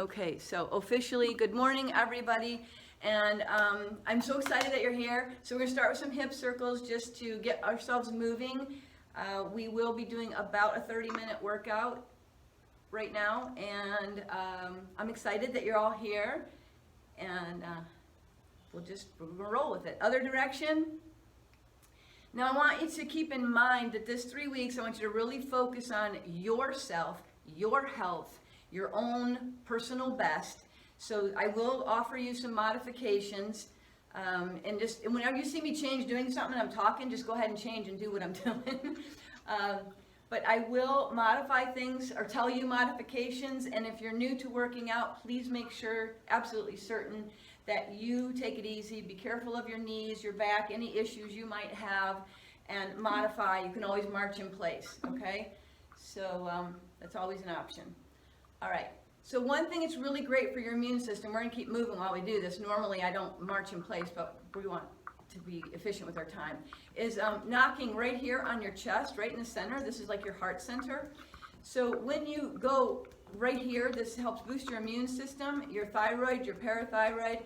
Okay, so officially, good morning, everybody. And I'm so excited that you're here. So we're gonna start with some hip circles just to get ourselves moving. We will be doing about a 30-minute workout right now. And I'm excited that you're all here. And we're gonna roll with it. Other direction. Now I want you to keep in mind that this 3 weeks, I want you to really focus on yourself, your health, your own personal best. So I will offer you some modifications, and whenever you see me change doing something and I'm talking, just go ahead and change and do what I'm doing. But I will modify things or tell you modifications, and if you're new to working out, please make sure, absolutely certain, that you take it easy. Be careful of your knees, your back, any issues you might have, and modify. You can always march in place, okay? So that's always an option. All right, so one thing that's really great for your immune system, we're gonna keep moving while we do this. Normally I don't march in place, but we want to be efficient with our time, is knocking right here on your chest, right in the center. This is like your heart center. So when you go right here, this helps boost your immune system, your thyroid, your parathyroid.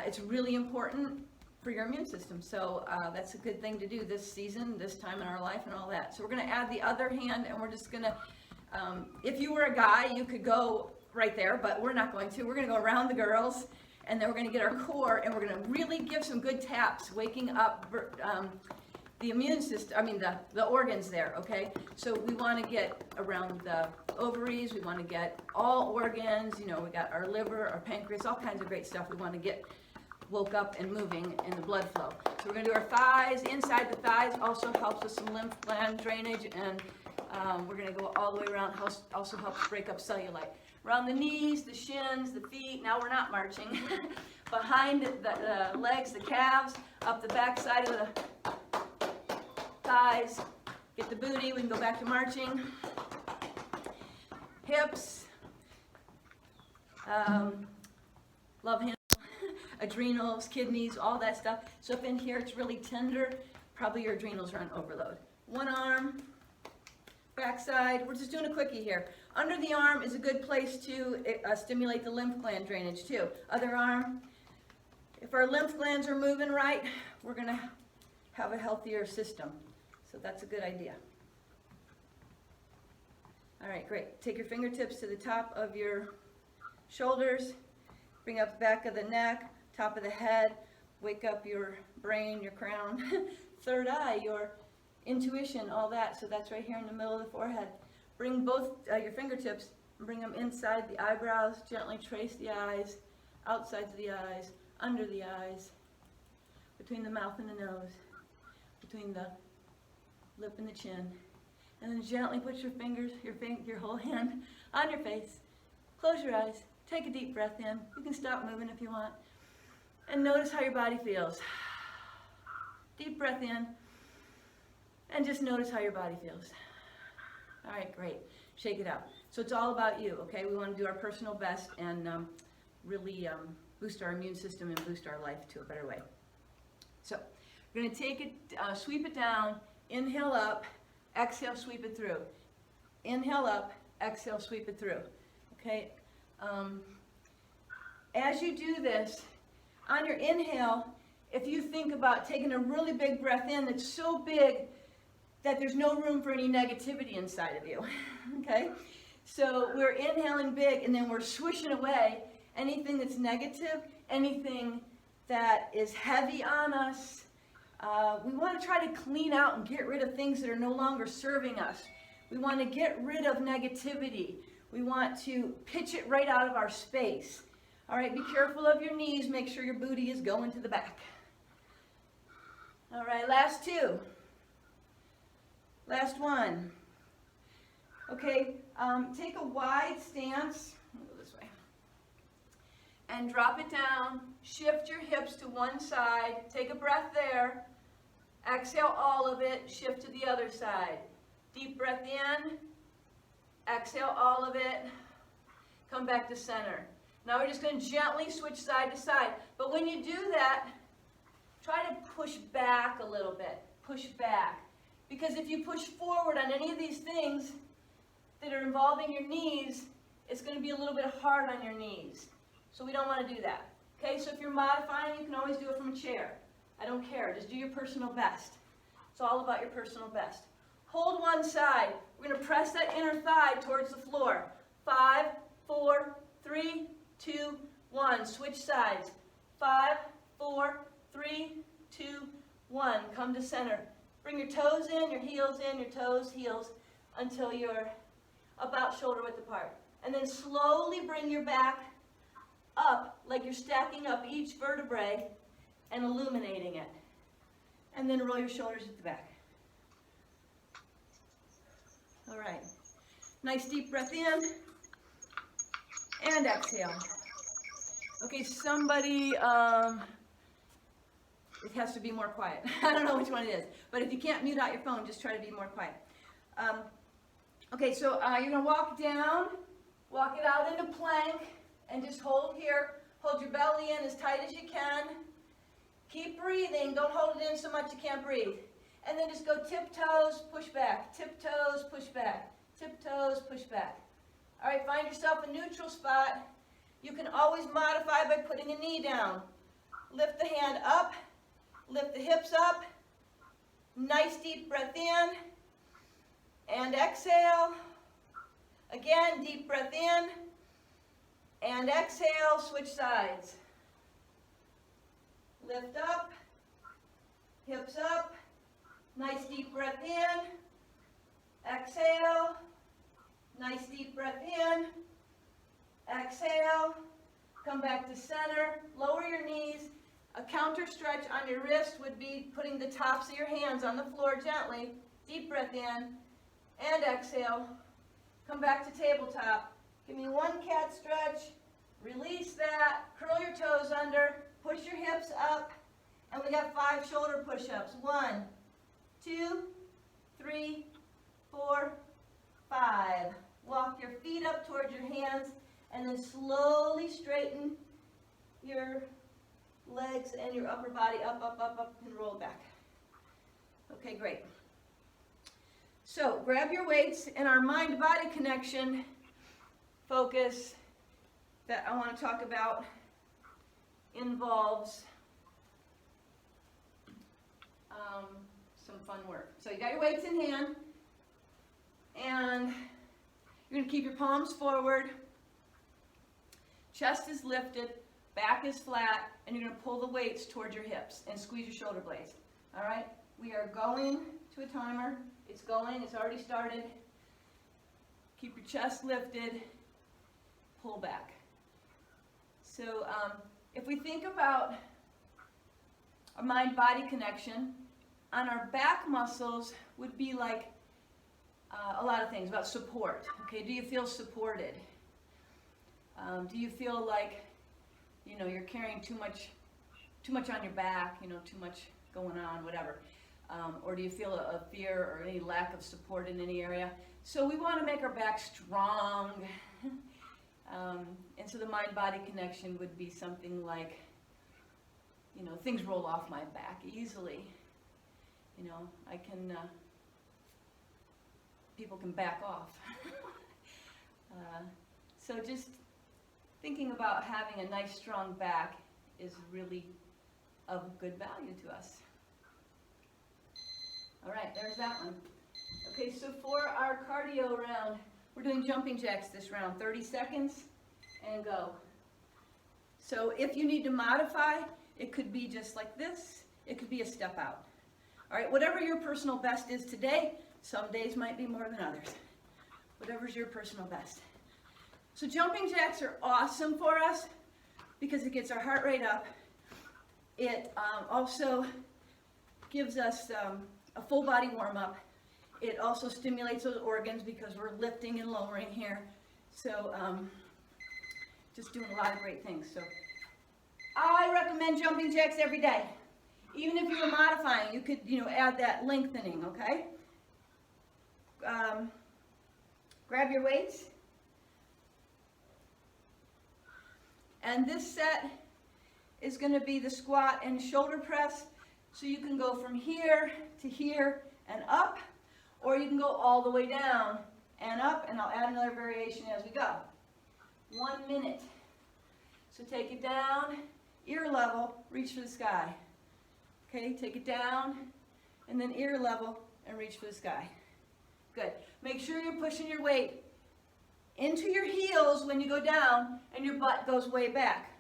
It's really important for your immune system. So that's a good thing to do this season, this time in our life and all that. So we're gonna add the other hand, and we're just gonna, if you were a guy, you could go right there, but we're not going to. We're gonna go around the girls, and then we're gonna get our core, and we're gonna really give some good taps, waking up the immune system, the organs there, okay? So we wanna get around the ovaries, we wanna get all organs, you know, we got our liver, our pancreas, all kinds of great stuff we wanna get woke up and moving in the blood flow. So we're gonna do our thighs. Inside the thighs also helps with some lymph gland drainage, and we're gonna go all the way around, also helps break up cellulite. Around the knees, the shins, the feet. Now we're not marching. Behind the legs, the calves, up the back side of the thighs. Get the booty, we can go back to marching. Hips. Love handle. Adrenals, kidneys, all that stuff. So if in here it's really tender, probably your adrenals are on overload. One arm. Backside, we're just doing a quickie here. Under the arm is a good place to stimulate the lymph gland drainage too. Other arm. If our lymph glands are moving right, we're gonna have a healthier system. So that's a good idea. All right, great. Take your fingertips to the top of your shoulders. Bring up the back of the neck, top of the head. Wake up your brain, your crown. Third eye, your intuition, all that. So that's right here in the middle of the forehead. Bring both your fingertips, bring them inside the eyebrows, gently trace the eyes, outsides of the eyes, under the eyes, between the mouth and the nose, between the lip and the chin. And then gently put your fingers, your whole hand on your face. Close your eyes, take a deep breath in. You can stop moving if you want. And notice how your body feels. Deep breath in. And just notice how your body feels. All right, great. Shake it out. So it's all about you, okay? We want to do our personal best and really boost our immune system and boost our life to a better way. So we're going to take it, sweep it down, inhale up, exhale, sweep it through. Inhale up, exhale, sweep it through. Okay? As you do this, on your inhale, if you think about taking a really big breath in that's so big that there's no room for any negativity inside of you, okay? So we're inhaling big, and then we're swishing away anything that's negative, anything that is heavy on us. We want to try to clean out and get rid of things that are no longer serving us. We want to get rid of negativity. We want to pitch it right out of our space. All right, be careful of your knees. Make sure your booty is going to the back. All right, last two. Last one. Okay, take a wide stance. I'll go this way. And drop it down. Shift your hips to one side. Take a breath there. Exhale all of it. Shift to the other side. Deep breath in. Exhale all of it. Come back to center. Now we're just going to gently switch side to side. But when you do that, try to push back a little bit. Push back. Because if you push forward on any of these things that are involving your knees, it's going to be a little bit hard on your knees. So we don't want to do that. Okay, so if you're modifying, you can always do it from a chair. I don't care. Just do your personal best. It's all about your personal best. Hold one side. We're going to press that inner thigh towards the floor. 5, 4, 3, 2, 1. Switch sides. 5, 4, 3, 2, 1. Come to center. Bring your toes in, your heels in, your toes, heels, until you're about shoulder width apart. And then slowly bring your back up like you're stacking up each vertebrae and illuminating it. And then roll your shoulders at the back. All right. Nice deep breath in and exhale. Okay, somebody, it has to be more quiet. I don't know which one it is, but if you can't mute out your phone, just try to be more quiet. Okay, so you're going to walk down, walk it out into plank, and just hold here. Hold your belly in as tight as you can. Keep breathing. Don't hold it in so much you can't breathe. And then just go tiptoes, push back. Tiptoes, push back. Tiptoes, push back. All right, find yourself a neutral spot. You can always modify by putting a knee down. Lift the hand up. Lift the hips up. Nice deep breath in. And exhale. Again, deep breath in. And exhale, switch sides. Lift up. Hips up. Nice deep breath in. Exhale. Nice deep breath in. Exhale. Come back to center. Lower your knees. A counter stretch on your wrist would be putting the tops of your hands on the floor gently. Deep breath in and exhale. Come back to tabletop. Give me one cat stretch. Release that. Curl your toes under. Push your hips up. And we got 5 shoulder push-ups. 1, 2, 3, 4, 5. Walk your feet up towards your hands and then slowly straighten your legs and your upper body up, up, up, up, and roll back. Okay, great. So grab your weights, and our mind-body connection focus that I want to talk about involves some fun work. So you got your weights in hand, and you're going to keep your palms forward, chest is lifted, back is flat, and you're going to pull the weights towards your hips and squeeze your shoulder blades. All right? We are going to a timer. It's going. It's already started. Keep your chest lifted. Pull back. So if we think about a mind-body connection, on our back muscles would be like a lot of things about support. Okay, do you feel supported? Do you feel like, you know, you're carrying too much on your back, you know, too much going on, whatever? Or do you feel a fear or any lack of support in any area? So we want to make our back strong. And so the mind-body connection would be something like, you know, things roll off my back easily. You know, I can, people can back off. So just thinking about having a nice strong back is really of good value to us. All right, there's that one. Okay, so for our cardio round, we're doing jumping jacks this round, 30 seconds and go. So if you need to modify, it could be just like this. It could be a step out. All right, whatever your personal best is today, some days might be more than others. Whatever's your personal best. So jumping jacks are awesome for us because it gets our heart rate up. It also gives us a full body warm up. It also stimulates those organs because we're lifting and lowering here. So just doing a lot of great things. So I recommend jumping jacks every day. Even if you were modifying, you could, you know, add that lengthening, okay? Grab your weights. And this set is going to be the squat and shoulder press. So you can go from here to here and up, or you can go all the way down and up, and I'll add another variation as we go. 1 minute. So take it down, ear level, reach for the sky. Okay, take it down, and then ear level, and reach for the sky. Good. Make sure you're pushing your weight into your heels when you go down, and your butt goes way back.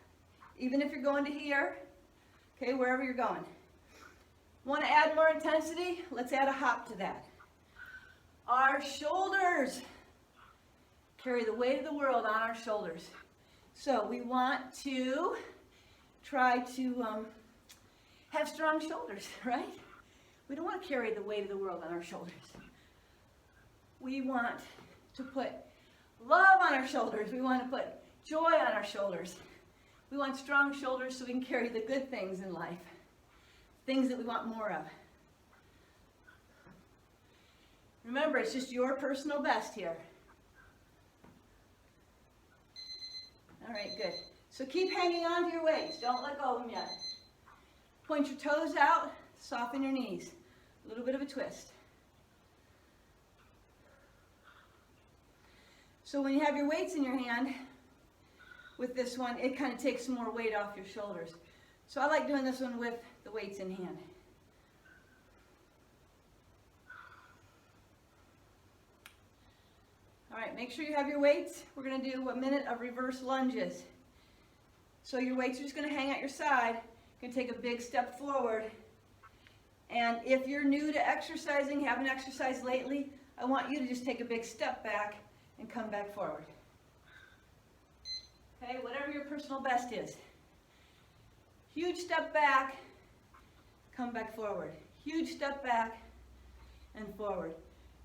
Even if you're going to here, okay, wherever you're going. Want to add more intensity? Let's add a hop to that. Our shoulders carry the weight of the world on our shoulders. So we want to try to have strong shoulders, right? We don't want to carry the weight of the world on our shoulders. We want to put love on our shoulders. We want to put joy on our shoulders. We want strong shoulders so we can carry the good things in life, things that we want more of. Remember, it's just your personal best here. All right, good. So keep hanging on to your weights. Don't let go of them yet. Point your toes out, soften your knees. A little bit of a twist. So when you have your weights in your hand, with this one, it kind of takes some more weight off your shoulders. So I like doing this one with the weights in hand. All right, make sure you have your weights. We're going to do a minute of reverse lunges. So your weights are just going to hang at your side. You're going to take a big step forward. And if you're new to exercising, haven't exercised lately, I want you to just take a big step back and come back forward. Okay, whatever your personal best is. Huge step back, come back forward. Huge step back and forward.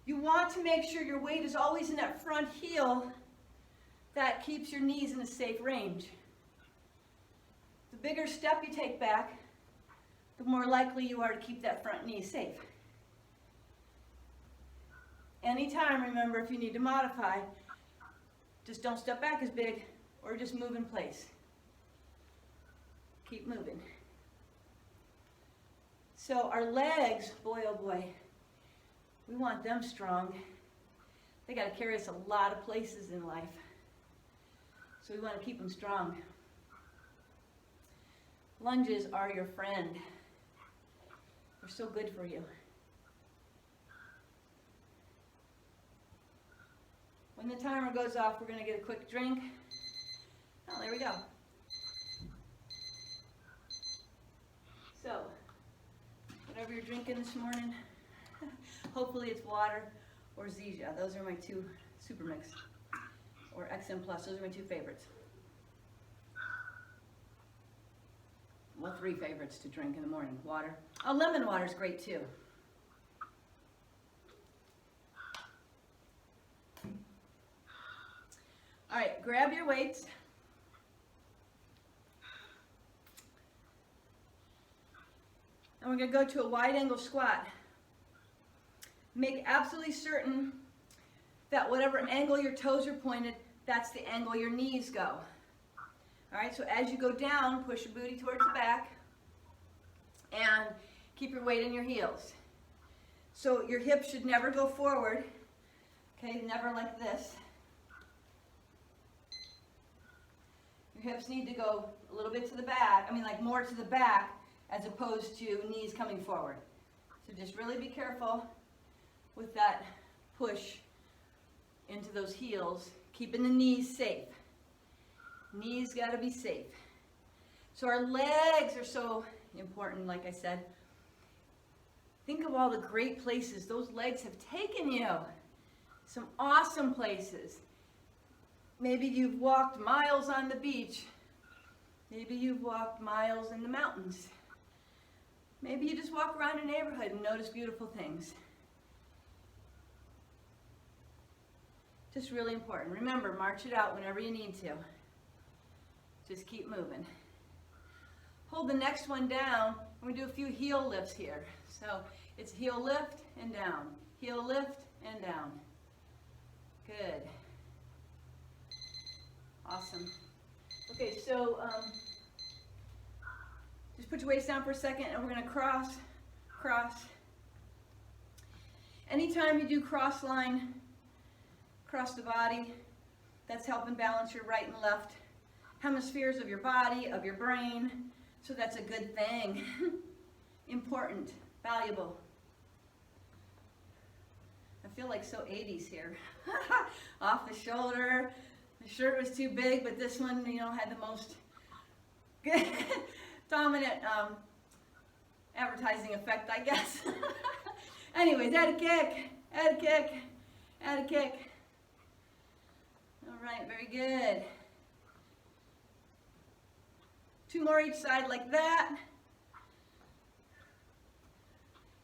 You want to make sure your weight is always in that front heel. That keeps your knees in a safe range. The bigger step you take back, the more likely you are to keep that front knee safe. Anytime, remember, if you need to modify, just don't step back as big or just move in place. Keep moving. So our legs, boy oh boy, we want them strong. They got to carry us a lot of places in life. So we want to keep them strong. Lunges are your friend. They're so good for you. When the timer goes off, we're going to get a quick drink. Oh, there we go. So, whatever you're drinking this morning, hopefully it's water or Zija. Those are my two Super Mix. Or XM Plus. Those are my two favorites. Well, 3 favorites to drink in the morning. Water. Oh, lemon water is great too. All right, grab your weights. And we're going to go to a wide angle squat. Make absolutely certain that whatever angle your toes are pointed, that's the angle your knees go. All right, so as you go down, push your booty towards the back and keep your weight in your heels. So your hips should never go forward, okay, never like this. Your hips need to go a little bit to the back, like more to the back as opposed to knees coming forward. So just really be careful with that push into those heels, keeping the knees safe. Knees got to be safe. So our legs are so important, like I said. Think of all the great places those legs have taken you. Some awesome places. Maybe you've walked miles on the beach. Maybe you've walked miles in the mountains. Maybe you just walk around your neighborhood and notice beautiful things. Just really important. Remember, march it out whenever you need to. Just keep moving. Hold the next one down, and we do a few heel lifts here. So it's heel lift and down, heel lift and down. Good. Awesome. Okay, so just put your weights down for a second, and we're going to cross, cross. Anytime you do cross line, cross the body, That's helping balance your right and left hemispheres of your body, of your brain. So that's a good thing. Important, valuable. I feel like so 80s here. Off the shoulder. The shirt was too big, but this one, you know, had the most dominant advertising effect, I guess. Anyways, add a kick, add a kick, add a kick. All right, very good. 2 more each side like that.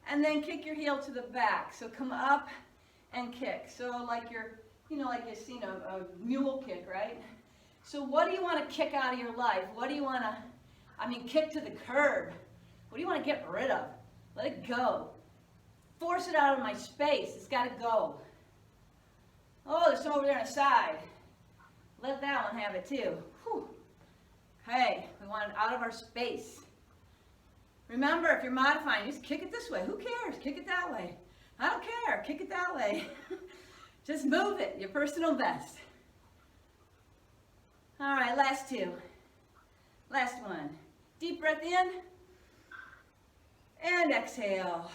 And then kick your heel to the back. So come up and kick. So like you're, you know, like you've seen a mule kick, right? So what do you want to kick out of your life? What do you want to, kick to the curb? What do you want to get rid of? Let it go. Force it out of my space. It's got to go. Oh, there's some over there on the side. Let that one have it too. Whew. Hey, we want it out of our space. Remember, if you're modifying, just kick it this way. Who cares? Kick it that way. I don't care. Kick it that way. Just move it. Your personal best. All right, last 2. Last one. Deep breath in. And exhale.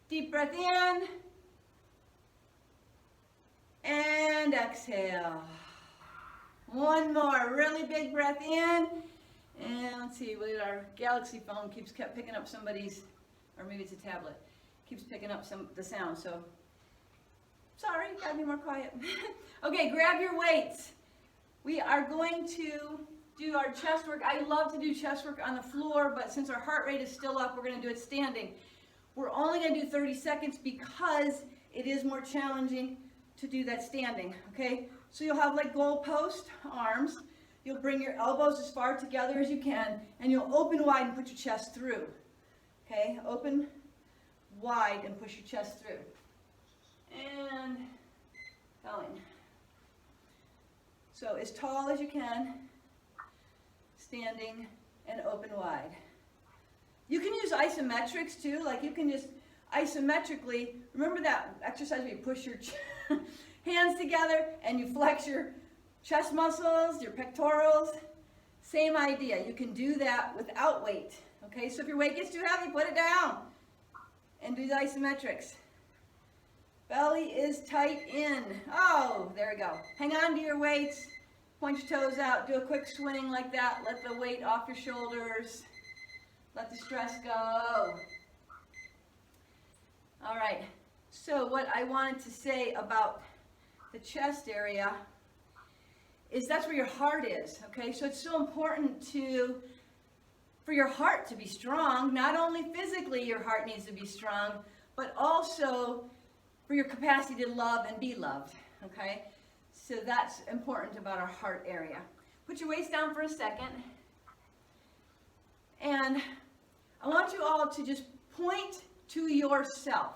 Deep breath in. And exhale. One more. Really big breath in. And let's see, our Galaxy phone kept picking up somebody's, or maybe it's a tablet, keeps picking up the sound, so sorry, gotta be more quiet. Okay, grab your weights. We are going to do our chest work. I love to do chest work on the floor, but since our heart rate is still up, we're gonna do it standing. We're only gonna do 30 seconds because it is more challenging to do that standing, okay? So you'll have like goalpost arms. You'll bring your elbows as far together as you can, and you'll open wide and put your chest through. Okay, open wide and push your chest through. And going. So as tall as you can, standing and open wide. You can use isometrics too, like you can just isometrically, remember that exercise where you push your hands together and you flex your chest muscles, your pectorals, same idea. You can do that without weight. Okay, so if your weight gets too heavy, put it down and do the isometrics. Belly is tight in. Oh, there we go. Hang on to your weights. Point your toes out. Do a quick swing like that. Let the weight off your shoulders. Let the stress go. All right. So what I wanted to say about the chest area is that's where your heart is, okay? So it's so important for your heart to be strong. Not only physically your heart needs to be strong, but also for your capacity to love and be loved, okay? So that's important about our heart area. Put your weights down for a second. And I want you all to just point to yourself,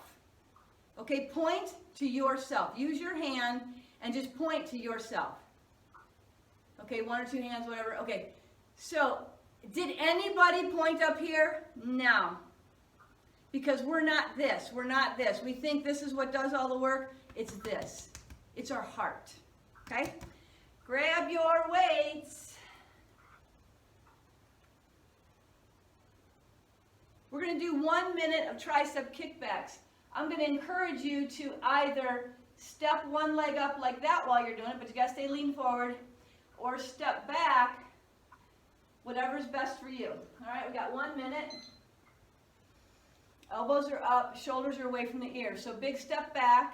okay? Point to yourself. Use your hand and just point to yourself. Okay, 1 or 2 hands, whatever. Okay, so did anybody point up here? No. Because we're not this. We're not this. We think this is what does all the work. It's this. It's our heart. Okay? Grab your weights. We're going to do 1 minute of tricep kickbacks. I'm going to encourage you to either step one leg up like that while you're doing it, but you got to stay lean forward, or step back, whatever's best for you. All right, we got 1 minute. Elbows are up, shoulders are away from the ears. So big step back,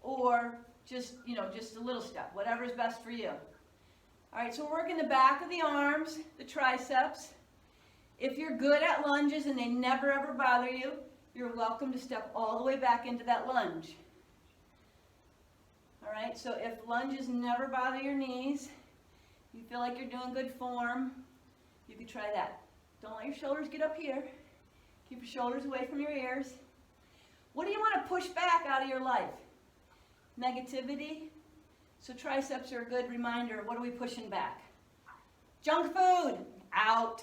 or just a little step, whatever's best for you. All right, so we're working the back of the arms, the triceps. If you're good at lunges and they never ever bother you, you're welcome to step all the way back into that lunge. All right, so if lunges never bother your knees, you feel like you're doing good form, you could try that. Don't let your shoulders get up here. Keep your shoulders away from your ears. What do you want to push back out of your life? Negativity. So triceps are a good reminder. What are we pushing back? Junk food. Out.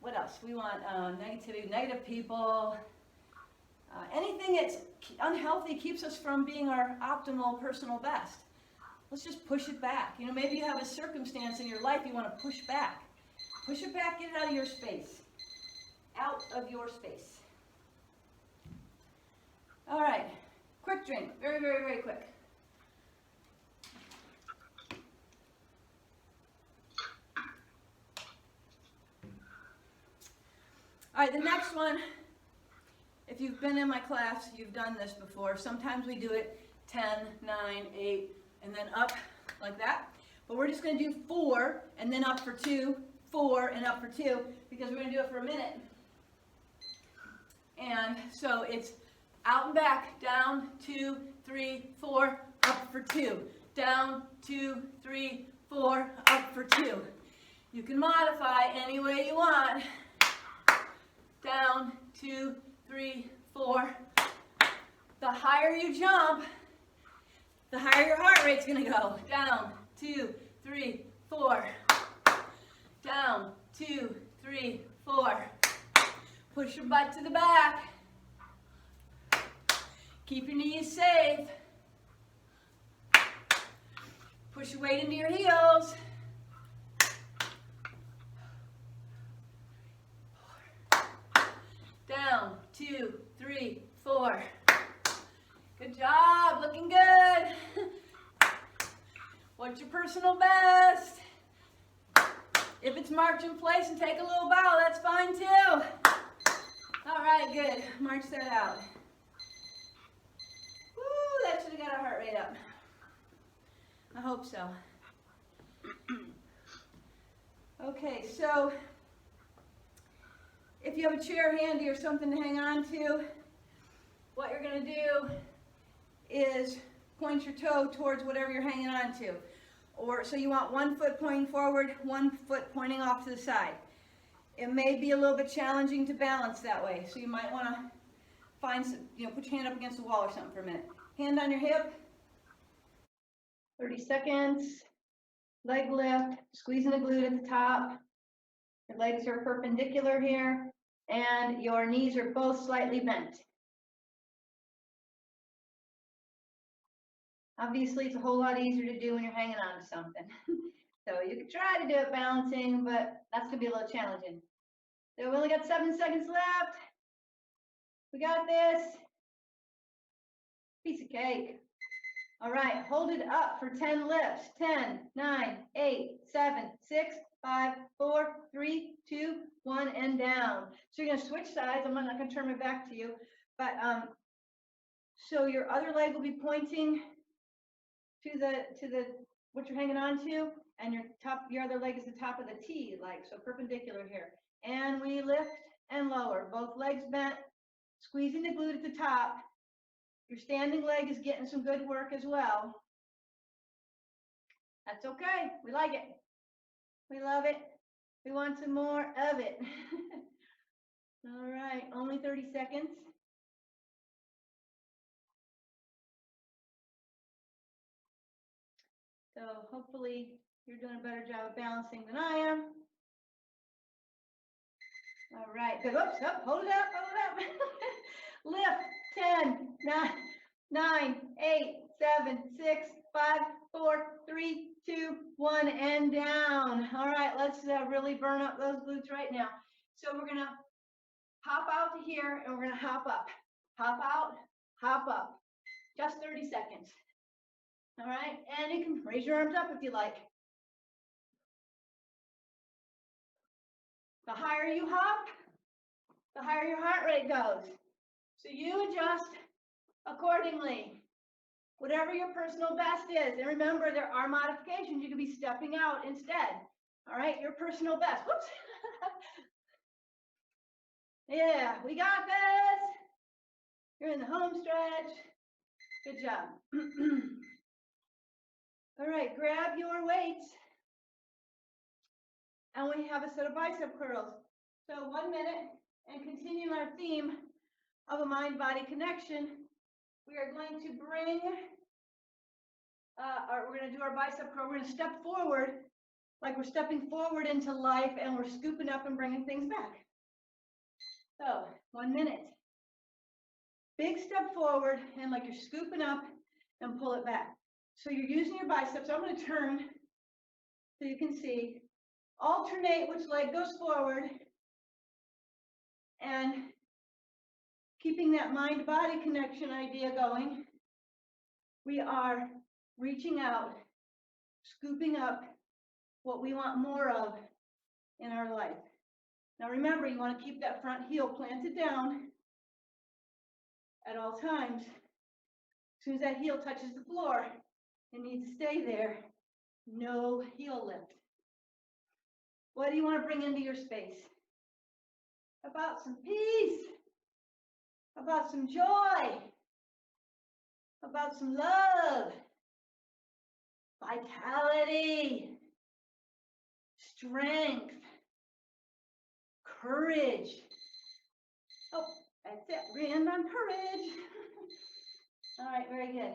What else? We want negativity, negative people. Anything that's unhealthy keeps us from being our optimal personal best. Let's just push it back. You know, maybe you have a circumstance in your life you want to push back. Push it back, get it out of your space. Out of your space. All right, quick drink, very, very, very quick. All right, the next one, if you've been in my class, you've done this before. Sometimes we do it 10, 9, 8, and then up like that. But we're just going to do 4 and then up for 2, 4 and up for 2, because we're going to do it for a minute. And so it's out and back, down, 2, 3, 4, up for 2. Down, 2, 3, 4, up for 2. You can modify any way you want. Down, 2, 3, 4. The higher you jump, the higher your heart rate's going to go. Down, 2, 3, 4. Down, 2, 3, 4. Push your butt to the back. Keep your knees safe. Push your weight into your heels. Down, 2, 3, 4. Good job, looking good. What's your personal best? If it's march in place and take a little bow, that's fine too. All right, good. March that out. Woo, that should have got our heart rate up. I hope so. Okay, so if you have a chair handy or something to hang on to, what you're going to do is point your toe towards whatever you're hanging on to. Or so you want one foot pointing forward, one foot pointing off to the side. It may be a little bit challenging to balance that way, so you might want to find some, put your hand up against the wall or something for a minute. Hand on your hip. 30 seconds. Leg lift, squeezing the glute at the top. Your legs are perpendicular here, and your knees are both slightly bent. Obviously, it's a whole lot easier to do when you're hanging on to something. So you could try to do it balancing, but that's going to be a little challenging. So we only got 7 seconds left. We got this. Piece of cake. All right, hold it up for 10 lifts. 10, 9, 8, 7, 6, 5, 4, 3, 2, 1, and down. So you're going to switch sides. I'm not going to turn my back to you, but so your other leg will be pointing to the what you're hanging on to, and your other leg is the top of the T leg, so perpendicular here. And we lift and lower, both legs bent, squeezing the glute at the top. Your standing leg is getting some good work as well. That's okay. We like it. We love it. We want some more of it. All right, only 30 seconds. So hopefully you're doing a better job of balancing than I am. All right, good. Oops, up, hold it up, hold it up. Lift, 10, 9, 8, 7, 6, 5, 4, 3, 2, 1, and down. All right, let's really burn up those glutes right now. So we're gonna hop out to here, and we're gonna hop up. Hop out, hop up. Just 30 seconds. All right, and you can raise your arms up if you like. The higher you hop, the higher your heart rate goes. So you adjust accordingly, whatever your personal best is. And remember, there are modifications. You could be stepping out instead. All right, your personal best. Whoops. Yeah, we got this. You're in the home stretch. Good job. All right, grab your weights. And we have a set of bicep curls. So 1 minute, and continue our theme of a mind-body connection. We are going to bring, we're going to do our bicep curl. We're going to step forward, like we're stepping forward into life, and we're scooping up and bringing things back. So 1 minute. Big step forward and like you're scooping up and pull it back. So you're using your biceps. I'm going to turn so you can see. Alternate which leg goes forward and keeping that mind-body connection idea going. We are reaching out, scooping up what we want more of in our life. Now remember, you want to keep that front heel planted down at all times. As soon as that heel touches the floor, it needs to stay there. No heel lift. What do you want to bring into your space? How about some peace? How about some joy? How about some love? Vitality, strength, courage. Oh, that's it. Land on courage. All right, very good.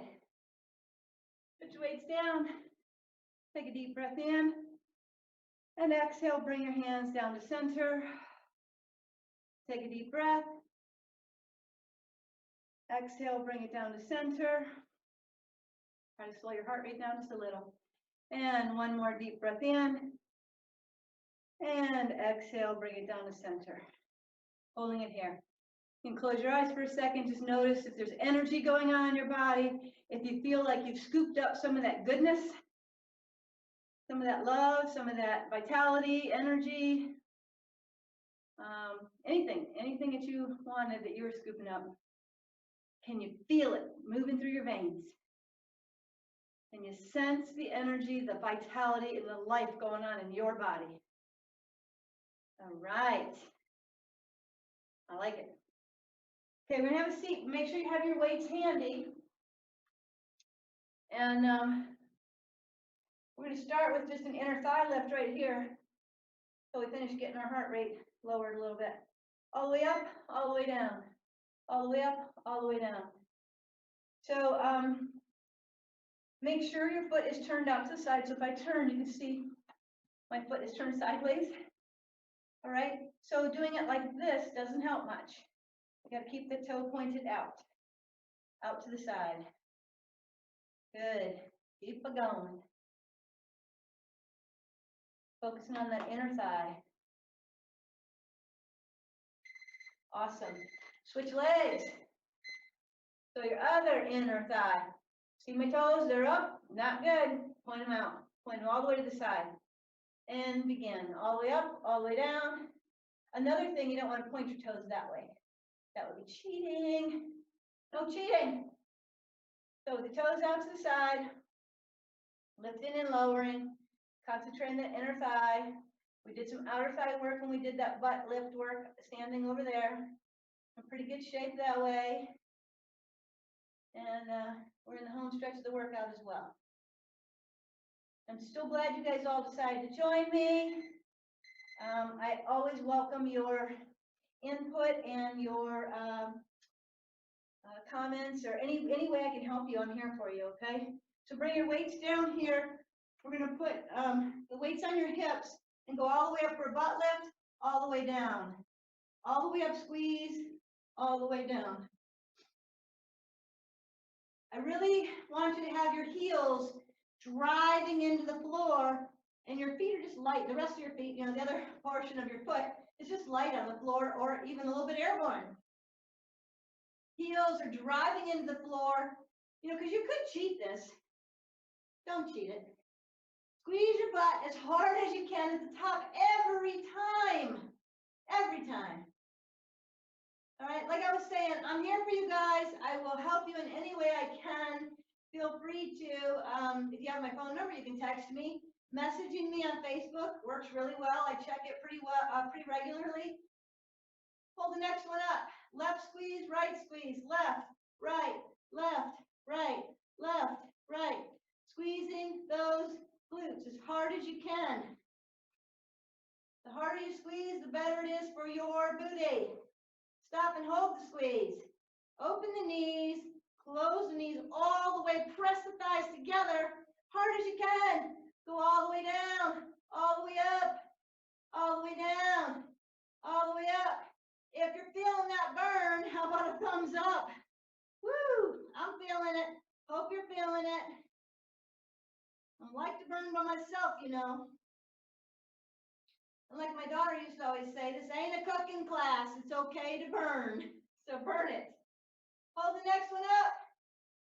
Put your weights down. Take a deep breath in. And exhale, bring your hands down to center. Take a deep breath. Exhale, bring it down to center. Try to slow your heart rate down just a little. And one more deep breath in. And exhale, bring it down to center. Holding it here. You can close your eyes for a second. Just notice if there's energy going on in your body. If you feel like you've scooped up some of that goodness, some of that love, some of that vitality, energy, anything that you wanted that you were scooping up. Can you feel it moving through your veins? Can you sense the energy, the vitality, and the life going on in your body? All right. I like it. Okay, we're gonna have a seat. Make sure you have your weights handy. And we're gonna start with just an inner thigh lift right here. So we finish getting our heart rate lowered a little bit. All the way up, all the way down. All the way up, all the way down. So make sure your foot is turned out to the side. So if I turn, you can see my foot is turned sideways. All right, so doing it like this doesn't help much. You gotta keep the toe pointed out to the side. Good, keep it going. Focusing on that inner thigh. Awesome. Switch legs. So your other inner thigh. See my toes? They're up. Not good. Point them out. Point them all the way to the side. And begin. All the way up, all the way down. Another thing, you don't want to point your toes that way. That would be cheating. No cheating. So with the toes out to the side, lifting and lowering, concentrating the inner thigh. We did some outer thigh work when we did that butt lift work, standing over there. In pretty good shape that way. And we're in the home stretch of the workout as well. I'm still glad you guys all decided to join me. I always welcome your input and your comments or any way I can help you. I'm here for you, okay? So bring your weights down here. We're going to put the weights on your hips and go all the way up for a butt lift, all the way down. All the way up, squeeze, all the way down. I really want you to have your heels driving into the floor and your feet are just light. The rest of your feet, the other portion of your foot is just light on the floor or even a little bit airborne. Heels are driving into the floor, because you could cheat this. Don't cheat it. Squeeze your butt as hard as you can at the top every time. Every time. All right, like I was saying, I'm here for you guys. I will help you in any way I can. Feel free to, if you have my phone number, you can text me. Messaging me on Facebook works really well. I check it pretty regularly. Pull the next one up. Left squeeze, right squeeze, left, right, left, right, left, right. Squeezing those glutes as hard as you can. The harder you squeeze, the better it is for your booty. Stop and hold the squeeze. Open the knees, close the knees all the way, press the thighs together, hard as you can. Go all the way down, all the way up, all the way down, all the way up. If you're feeling that burn, how about a thumbs up? Woo! I'm feeling it. Hope you're feeling it. I like to burn by myself, you know. And like my daughter used to always say, this ain't a cooking class. It's okay to burn. So burn it. Hold the next one up.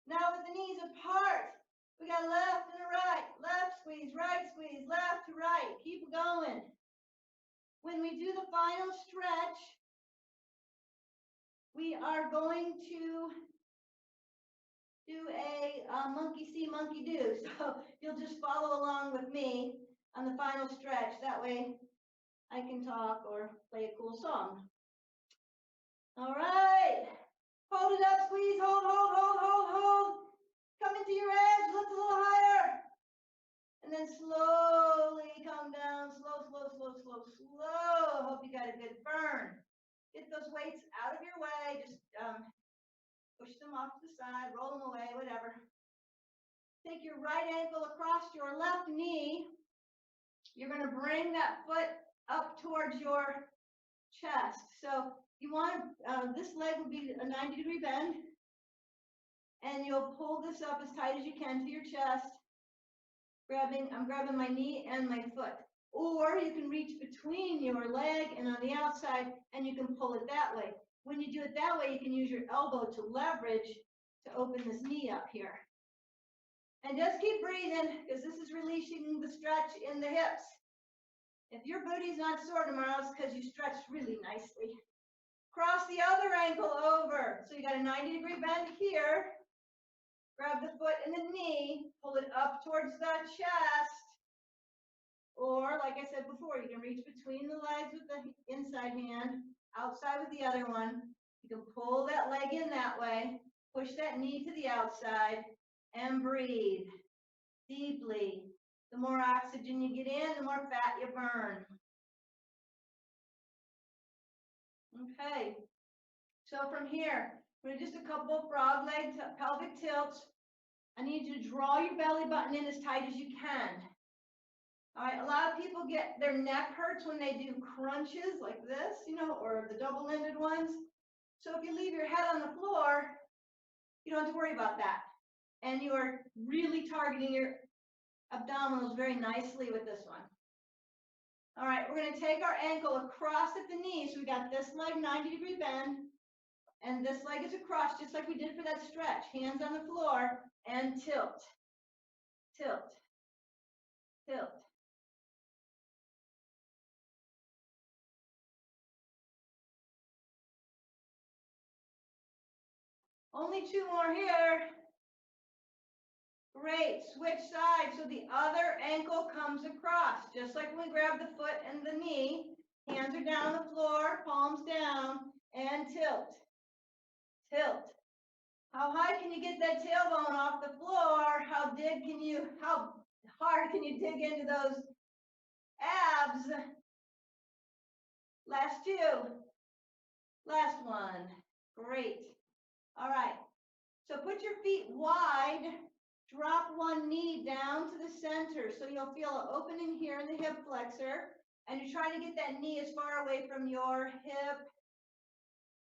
Now with the knees apart. We got left and a right. Left squeeze, left to right. Keep going. When we do the final stretch, we are going to do a monkey see, monkey do. So you'll just follow along with me on the final stretch. That way I can talk or play a cool song. All right. Hold it up, squeeze, hold, hold, hold, hold, hold. Come into your edge, lift a little higher. And then slowly come down, slow, slow, slow, slow, slow. Hope you got a good burn. Get those weights out of your way. Just push them off to the side, roll them away, whatever. Take your right ankle across your left knee. You're going to bring that foot up towards your chest. So you want to, this leg would be a 90-degree bend. And you'll pull this up as tight as you can to your chest. I'm grabbing my knee and my foot. Or you can reach between your leg and on the outside, and you can pull it that way. When you do it that way, you can use your elbow to leverage to open this knee up here. And just keep breathing, because this is releasing the stretch in the hips. If your booty's not sore tomorrow, it's because you stretched really nicely. Cross the other ankle over. So you got a 90-degree bend here. Grab the foot and the knee, pull it up towards the chest. Or, like I said before, you can reach between the legs with the inside hand, outside with the other one. You can pull that leg in that way, push that knee to the outside, and breathe deeply. The more oxygen you get in, the more fat you burn. Okay, so from here, we're going to do just a couple of frog leg pelvic tilts. I need you to draw your belly button in as tight as you can. All right, a lot of people get their neck hurts when they do crunches like this, you know, or the double-ended ones. So if you leave your head on the floor, you don't have to worry about that. And you are really targeting your abdominals very nicely with this one. All right, we're going to take our ankle across at the knee. So we got this leg 90-degree bend, and this leg is across just like we did for that stretch. Hands on the floor and tilt, tilt, tilt. Only 2 more here. Great, switch sides so the other ankle comes across, just like when we grab the foot and the knee. Hands are down on the floor, palms down, and tilt, tilt. How high can you get that tailbone off the floor? How hard can you dig into those abs? Last 2, last one. Great. All right, so put your feet wide. Drop one knee down to the center, so you'll feel an opening here in the hip flexor, and you're trying to get that knee as far away from your hip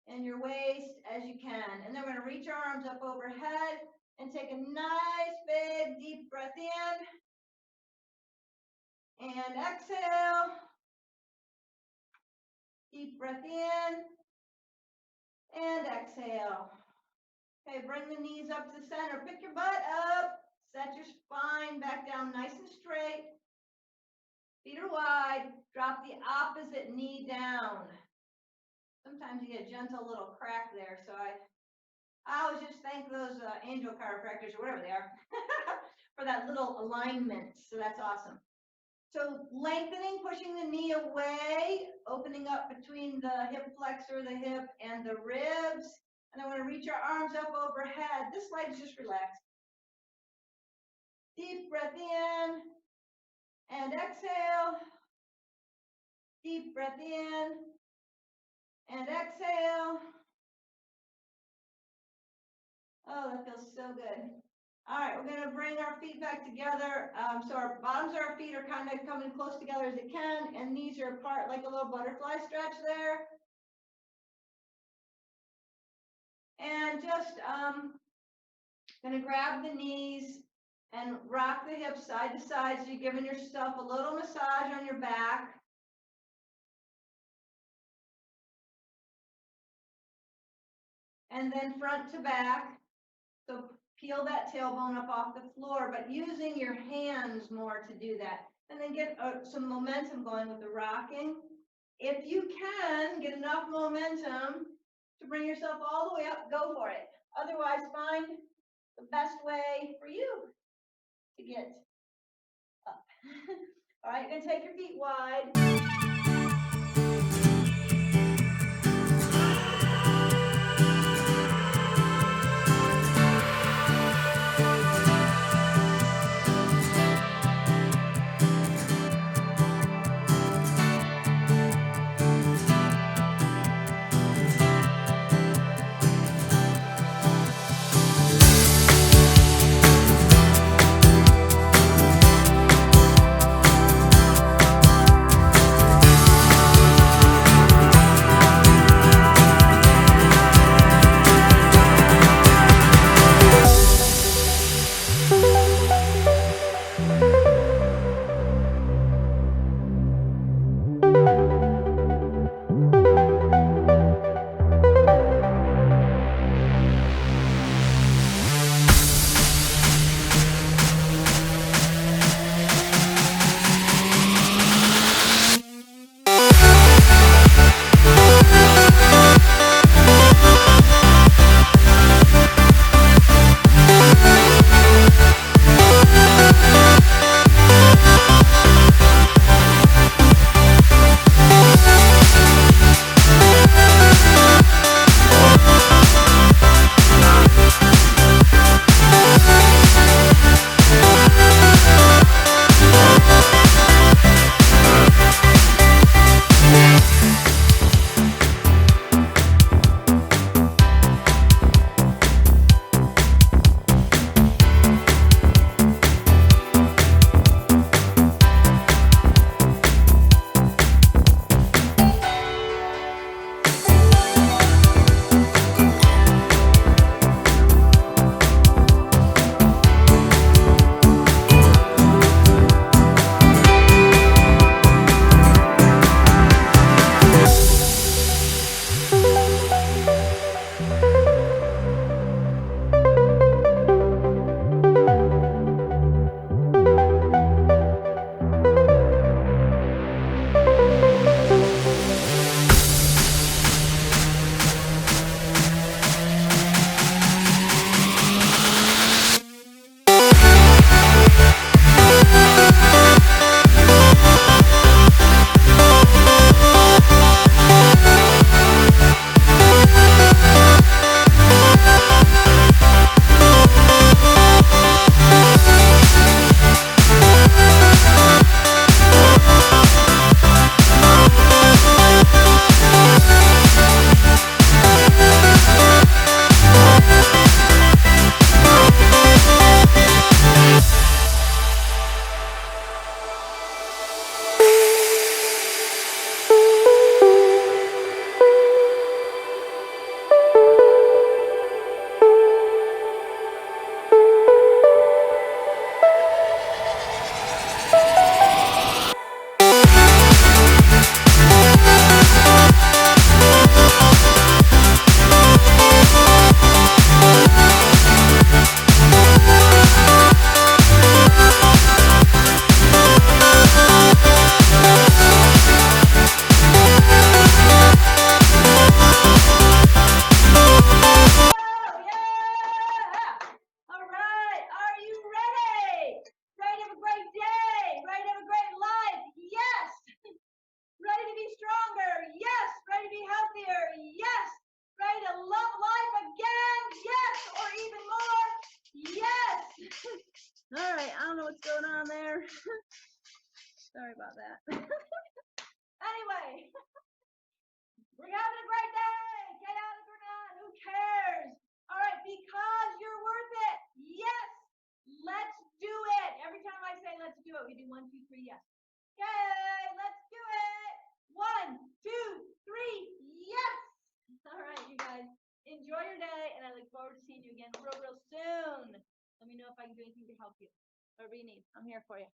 and your waist as you can. And then we're going to reach our arms up overhead and take a nice big deep breath in and exhale. Deep breath in and exhale. Okay, bring the knees up to the center. Pick your butt up. Set your spine back down nice and straight. Feet are wide. Drop the opposite knee down. Sometimes you get a gentle little crack there. So I always just thank those angel chiropractors or whatever they are for that little alignment. So that's awesome. So lengthening, pushing the knee away, opening up between the hip flexor, the hip, and the ribs. And I want to reach our arms up overhead. This leg's just relaxed. Deep breath in and exhale. Deep breath in and exhale. Oh, that feels so good. All right, we're going to bring our feet back together. So our bottoms of our feet are kind of coming close together as it can, and knees are apart like a little butterfly stretch there. And just gonna grab the knees and rock the hips side to side, so you're giving yourself a little massage on your back. And then front to back. So peel that tailbone up off the floor, but using your hands more to do that. And then get some momentum going with the rocking. If you can get enough momentum to bring yourself all the way up, go for it. Otherwise, find the best way for you to get up. All right, you're gonna take your feet wide. Sorry about that. Anyway, we're having a great day. Get out if you're not. Who cares? All right, because you're worth it. Yes. Let's do it. Every time I say let's do it, we do 1, 2, 3, yes. Okay, let's do it. 1, 2, 3, yes. All right, you guys, enjoy your day. And if I can do anything to help you. Whatever you need, I'm here for you.